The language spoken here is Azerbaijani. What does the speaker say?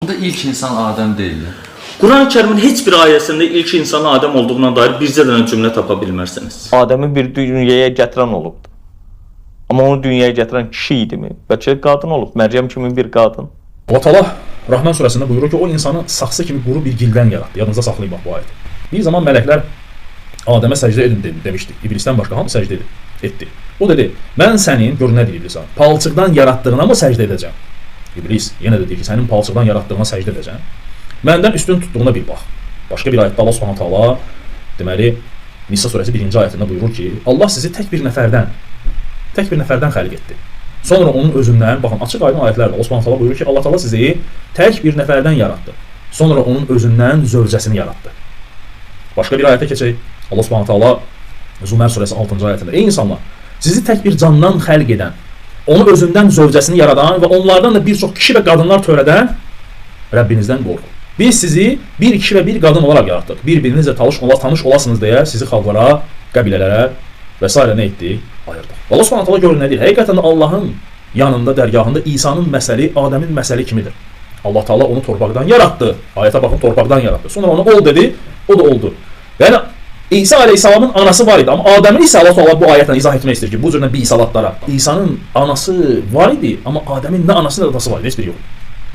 Da ilk insan Adəm deyildi. Quran-ı Kərimin heç bir ayəsində ilk insan Adəm olduğuna dair bircə dənə cümlə tapa bilmərsiniz. Adəmi bir dünyaya gətirən olubdu. Amma onu dünyaya gətirən kişi idimi? Bəlkə qadın olub, Məryəm kimi bir qadın. Allah Teala Rahman surəsində buyurur ki, o insanı saxsı kimi quru bir gildən yaratdı. Yadınızda saxlayın bax bu ayəti. Bir zaman mələklər Adəmə səcdə edin demişdi. İblisdən başqa hamı səcdə etdi. O dedi, mən sənin, gör nə deyir İblis, palçıqdan yaratdığına mı səcdə edəcəm? İblis yenə də deyir ki, sənin palçıqdan yaratdığına səcdə edəcəm. Məndən üstün tutduğuna bir bax. Başqa bir ayətdə Allah Subhanahu taala deməli Nisa surəsi 1-ci ayətində buyurur ki, Allah sizi tək bir nəfərdən xəlq etdi. Sonra onun özündən, baxın açıq aydın ayətlər var. Allah Subhanahu taala buyurur ki, Allah Taala sizi tək bir nəfərdən yaratdı. Sonra onun özündən zövcəsini yaratdı. Başqa bir ayətə keçək. Allah Subhanahu taala Zumər surəsi 6-cı ayətində: ey insanlar, sizi tək bir candan xəlq edən, onu özündən zövcəsini yaradan və onlardan da bir çox kişi və qadınlar törədən Rəbbinizdən qorxun. Biz sizi bir kişi və bir qadın olaraq yaratdıq. Bir-birinizlə tanış olasınız deyə sizi xalqlara, qəbilələrə və s. nə etdik? Ayırdıq. Allah Subhanahu taala görür nə deyir? Həqiqətən Allahın yanında, dərgahında İsa'nın məsəli Adəmin məsəli kimidir. Allah Taala onu torpaqdan yaratdı. Ayətə baxın, torpaqdan yaratdı. Sonra ona ol dedi, o da oldu. Yəni İsa əleyhissalamın anası var idi, amma Adəmin isə Allah Taala bu ayətlə izah etmək istəyir ki, bu cür bir isalatlara İsa'nın anası var idi, amma Adəmin nə anası nə də atası var idi, heç biri yox.